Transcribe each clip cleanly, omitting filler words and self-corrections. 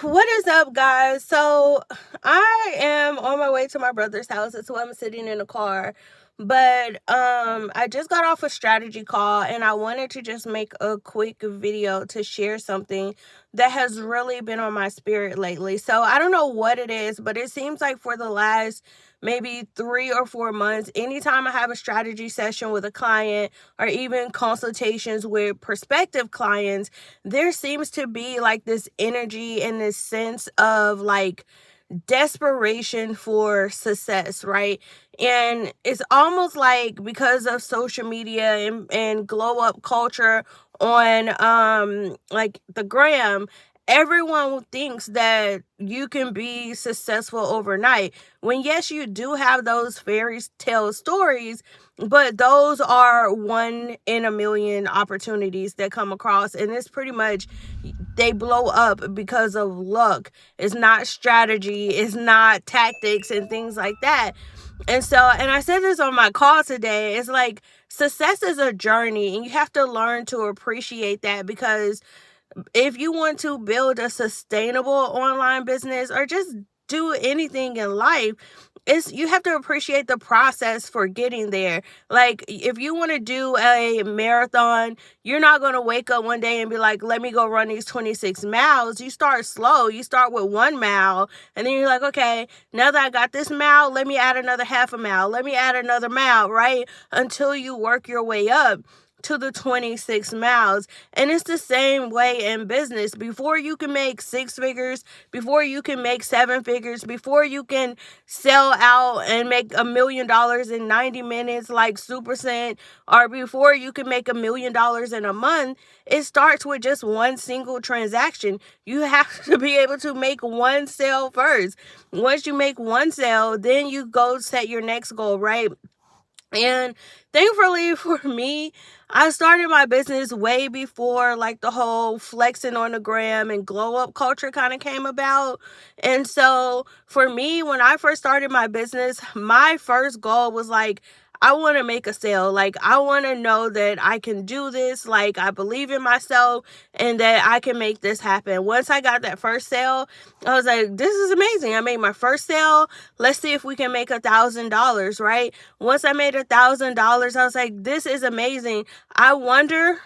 What is up, guys? So I am on my way to my brother's house. That's why I'm sitting in the car. But I just got off a strategy call and I wanted to just make a quick video to share something that has really been on my spirit lately. So I don't know what it is, but it seems like for the last maybe 3 or 4 months, anytime I have a strategy session with a client or even consultations with prospective clients, there seems to be like this energy and this sense of like desperation for success, right? And it's almost like because of social media and glow up culture on like the gram, everyone thinks that you can be successful overnight, when yes, you do have those fairy tale stories, but those are 1 in a million opportunities that come across, and it's pretty much they blow up because of luck. It's not strategy, it's not tactics and things like that. And so, and I said this on my call today, it's like success is a journey and you have to learn to appreciate that, because if you want to build a sustainable online business or just do anything in life, you have to appreciate the process for getting there. Like if you want to do a marathon, you're not going to wake up one day and be like, let me go run these 26 miles. You start slow. You start with 1 mile, and then you're like, okay, now that I got this mile, let me add another half a mile. Let me add another mile, right? Until you work your way up to the 26 miles. And it's the same way in business. Before you can make 6 figures, before you can make 7 figures, before you can sell out and make $1 million in 90 minutes like Super Cent, or before you can make $1 million in a month, it starts with just one single transaction. You have to be able to make one sale first. Once you make one sale, then you go set your next goal, right? And thankfully for me, I started my business way before like the whole flexing on the gram and glow up culture kind of came about. And so for me, when I first started my business, my first goal was like, I want to make a sale. Like, I want to know that I can do this. Like, I believe in myself and that I can make this happen. Once I got that first sale, I was like, this is amazing. I made my first sale. Let's see if we can make $1,000, right? Once I made $1,000, I was like, this is amazing. I wonder,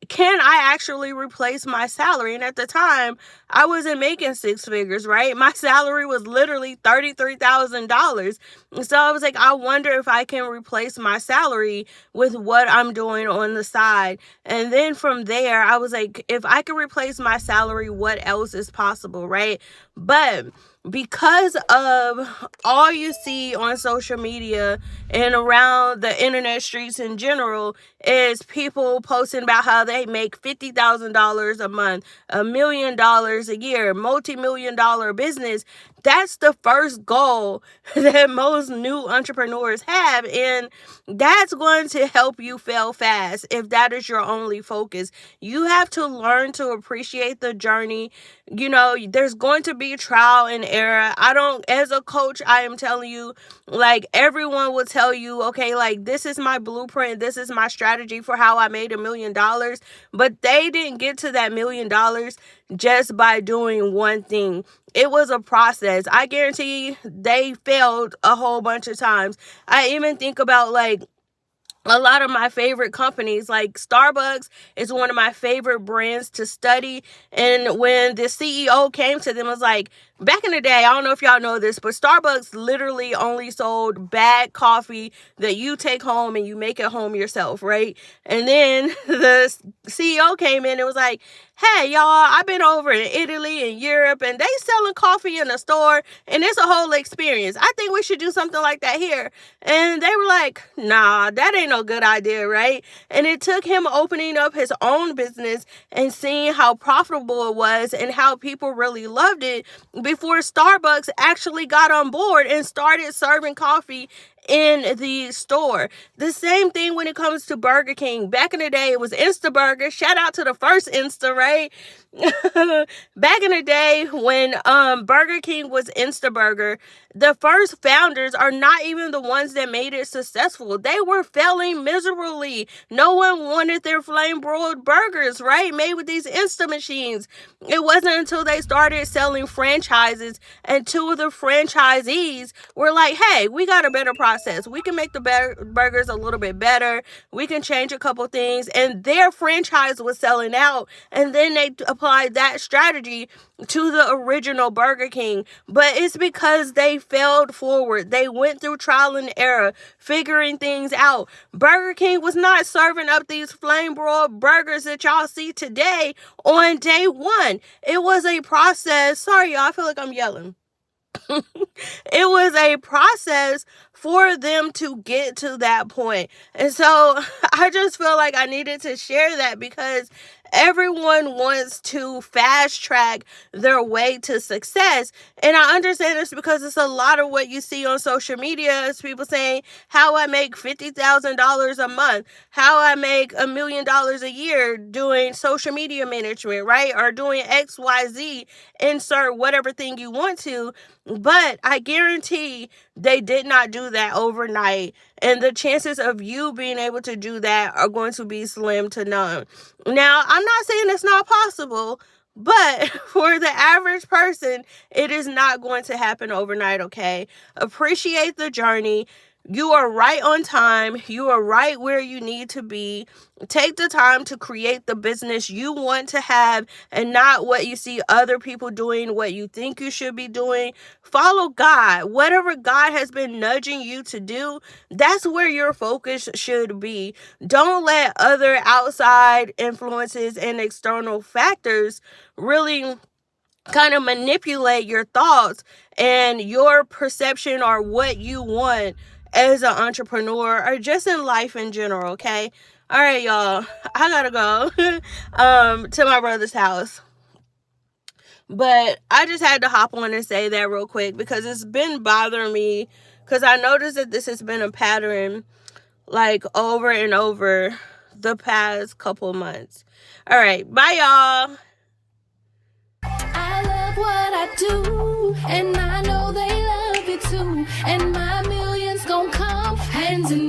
can I actually replace my salary? And at the time, I wasn't making 6 figures, right? My salary was literally $33,000. So I was like, I wonder if I can replace my salary with what I'm doing on the side. And then from there, I was like, if I can replace my salary, what else is possible, right? But because of all you see on social media and around the internet streets in general is people posting about how they make $50,000 a month, $1 million a year, multi-million-dollar business. That's the first goal that most new entrepreneurs have, and that's going to help you fail fast if that is your only focus. You have to learn to appreciate the journey. You know, there's going to be trial and error. As a coach, I am telling you, like, everyone will tell you, okay, like, this is my blueprint, this is my strategy for how I made $1 million, but they didn't get to that $1 million just by doing one thing. It was a process. I guarantee they failed a whole bunch of times. I even think about like a lot of my favorite companies, like Starbucks is one of my favorite brands to study. And when the CEO came to them, it was like, back in the day, I don't know if y'all know this, but Starbucks literally only sold bad coffee that you take home and you make it home yourself, right? And then the CEO came in and was like, hey, y'all, I've been over in Italy and Europe, and they selling coffee in the store, and it's a whole experience. I think we should do something like that here. And they were like, nah, that ain't no good idea, right? And it took him opening up his own business and seeing how profitable it was and how people really loved it before Starbucks actually got on board and started serving coffee in the store. The same thing when it comes to Burger King. Back in the day, it was Instaburger. Shout out to the first Insta, right? Back in the day when Burger King was Instaburger, the first founders are not even the ones that made it successful. They were failing miserably. No one wanted their flame broiled burgers, right? Made with these Insta machines. It wasn't until they started selling franchises and two of the franchisees were like, hey, we got a better process. We can make the burgers a little bit better. We can change a couple things. And their franchise was selling out. And then they applied that strategy to the original Burger King. But it's because they failed forward. They went through trial and error, figuring things out. Burger King was not serving up these flame broiled burgers that y'all see today on day one. It was a process. Sorry, y'all, I feel like I'm yelling. It was a process for them to get to that point. And so I just feel like I needed to share that because everyone wants to fast track their way to success. And I understand this because it's a lot of what you see on social media is people saying how I make $50,000 a month, how I make $1 million a year doing social media management, right? Or doing XYZ, insert whatever thing you want to. But I guarantee they did not do that overnight. And the chances of you being able to do that are going to be slim to none. Now, I'm not saying it's not possible, but for the average person, it is not going to happen overnight, okay? Appreciate the journey. You are right on time. You are right where you need to be. Take the time to create the business you want to have and not what you see other people doing, what you think you should be doing. Follow God. Whatever God has been nudging you to do, that's where your focus should be. Don't let other outside influences and external factors really kind of manipulate your thoughts and your perception or what you want as an entrepreneur or just in life in general, okay? All right, y'all. I gotta go to my brother's house. But I just had to hop on and say that real quick because it's been bothering me because I noticed that this has been a pattern like over and over the past couple months. All right, bye, y'all. I love what I do, and I know they love it too, and my millions gon' come hands in